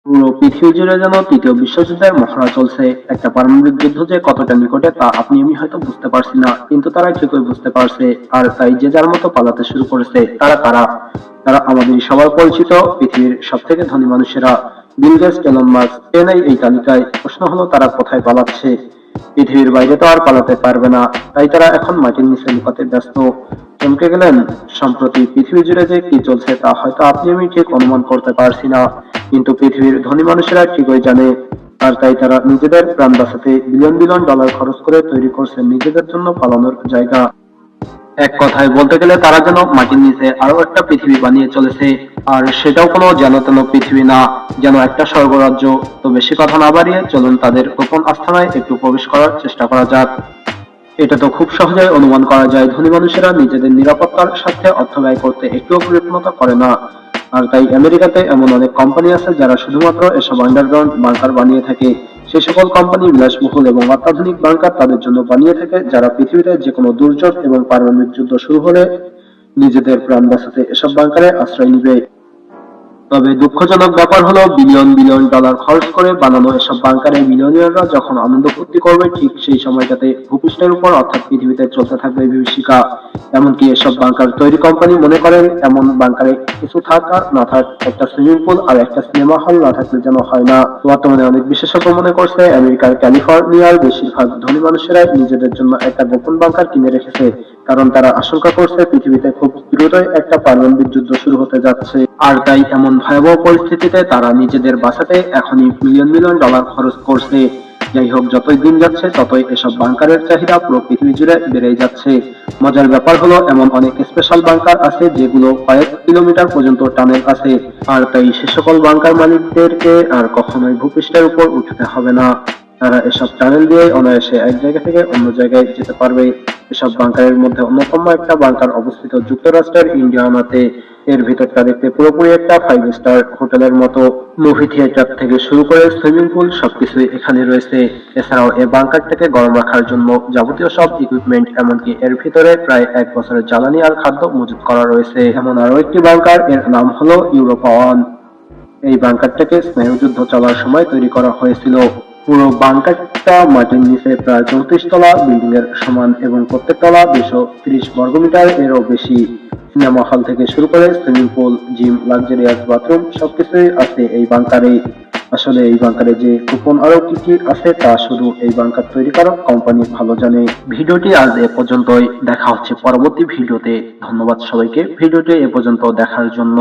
পুরো পৃথিবী জুড়ে যেন তৃতীয় বিশ্বযুদ্ধের মহড়া চলছে। একটা পারমাণবিক যুদ্ধ যে কতটা নিকটে তা আপনি আমি হয়তো বুঝতে পারছি না, কিন্তু তারা ঠিকই বুঝতে পারছে। আর তাই যে যার মতো পালাতে শুরু করেছে। তারা কারা? তারা আমাদের সবার পরিচিত পৃথিবীর সব থেকে ধনী মানুষেরা। বিল গেটস, এলন মাস্ক, কে নেই এই তালিকায়? প্রশ্ন হলো তারা কোথায় পালাচ্ছে? পৃথিবীর বাইরে তো আর পালাতে পারবে না, তাই তারা এখন মাটির নিচে লুকাতে ব্যস্ত। চমকে গেলেন? সম্প্রতি পৃথিবী জুড়ে যে কি চলছে তা হয়তো আপনি আমি ঠিক অনুমান করতে পারছি না, কিন্তু পৃথিবীর ধনী মানুষেরা ঠিকই জানে। আর তাই তারা নিজেদের প্রাণ বাঁচাতে বিলিয়ন বিলিয়ন ডলার খরচ করে তৈরি করছে নিজেদের জন্য পালানোর জায়গা। এক কথায় বলতে গেলে তারা যেন মাটির নিচে আরো একটা পৃথিবী বানিয়ে চলেছে। আর সেটাও কোনো যেন তেন পৃথিবী না, যেন একটা স্বর্গরাজ্য। তো বেশি কথা না বাড়িয়ে চলুন তাদের গোপন আস্তানায় একটু প্রবেশ করার চেষ্টা করা যাক। এটা তো খুব সহজেই অনুমান করা যায়, ধনী মানুষেরা নিজেদের নিরাপত্তার স্বার্থে অর্থ ব্যয় করতে একটুও কৃপণতা করে না। আর তাই আমেরিকাতে এমন অনেক কোম্পানি আছে যারা শুধুমাত্র এসব আন্ডারগ্রাউন্ড বাংকার বানিয়ে থাকে। সেই সকল কোম্পানি বিলাসবহুল এবং অত্যাধুনিক বাংকার তাদের জন্য বানিয়ে থাকে, যারা পৃথিবীতে যে কোনো দুর্যোগ এবং পারমাণবিক যুদ্ধ শুরু হলে নিজেদের প্রাণ বাঁচাতে এসব বাংকারে আশ্রয় নিবে। তবে দুঃখজনক ব্যাপার হলো, বিলিয়ন বিলিয়ন ডলার খরচ করে বানানো এসব বাংকারে মিলিয়নিয়াররা যখন আনন্দ ফুর্তি করবে, ঠিক সেই সময়টাতে ভূপৃষ্ঠের উপর অর্থাৎ পৃথিবীতে চলতে থাকবে বিভীষিকা। এমনকি এসব বাংকার তৈরি কোম্পানি মনে করেন, এমন বাংকারে কিছু থাক আর না থাক, একটা সুইমিং পুল আর একটা সিনেমা হল না থাকলে যেন হয় না। বর্তমানে অনেক বিশেষজ্ঞ মনে করছে, আমেরিকার ক্যালিফোর্নিয়ার বেশিরভাগ ধনী মানুষেরাই নিজেদের জন্য একটা গোপন বাংকার কিনে রেখেছে, কারণ তারা আশঙ্কা করছে পৃথিবীতে খুব দ্রুতই একটা পারমাণবিক যুদ্ধ শুরু হতে যাচ্ছে। আর তাই এমন ভয়াবহ পরিস্থিতিতে তারা নিজেদের বাঁচাতে এখনই মিলিয়ন মিলিয়ন ডলার খরচ করছে। যাই হোক, যতই দিন যাচ্ছে ততই এসব বাংকারের চাহিদা পুরো পৃথিবী জুড়ে বেড়ে যাচ্ছে। মজার ব্যাপার হলো, এমন অনেক স্পেশাল বাংকার আছে যেগুলো কয়েক কিলোমিটার পর্যন্ত টানেল আছে। আর তাই সে সকল বাংকার মালিকদেরকে আর কখনোই ভূপৃষ্ঠের উপর উঠতে হবে না। তারা এসব টানেল দিয়ে অনায়াসে এক জায়গা থেকে অন্য জায়গায় যেতে পারবে। এসব বাংকারের মধ্যে অন্যতম একটা বাংকার অবস্থিত যুক্তরাষ্ট্রের ইন্ডিয়ানাতে। এর ভিতরটা দেখতে পুরোপুরি একটা 5 স্টার হোটেলের মতো। মুভি থিয়েটার থেকে শুরু করে সুইমিং পুল সবকিছুই এখানে রয়েছে। এছাড়াও এই বাংকারটাকে গরম রাখার জন্য যাবতীয় সব ইকুইপমেন্ট, এমনকি এর ভিতরে প্রায় 1 বছরের জ্বালানি আর খাদ্য মজুত করা রয়েছে। এমন আরো একটি বাংকার, এর নাম হলো ইউরোপা 1। এই বাংকারটাকে স্নায়ুযুদ্ধ চলার সময় তৈরি করা হয়েছিল। পুরো বাংকারটা মাটির নিচে প্রায় 34 তলা বিল্ডিং এর সমান এবং প্রত্যেক তলা 230 বর্গমিটার এরও বেশি। সিনেমা হল থেকে শুরু করে swimming pool, gym, luxurious bathroom সবকিছুই আছে এই বাংকারে। আসলে এই বাংকারে যে গোপন আরো কি কি আছে তা শুধু এই বাংকার তৈরিকারক কোম্পানি ভালো জানে। ভিডিওটি আজ এ পর্যন্তই, দেখা হচ্ছে পরবর্তী ভিডিওতে। ধন্যবাদ সবাইকে ভিডিওটি এ পর্যন্ত দেখার জন্য।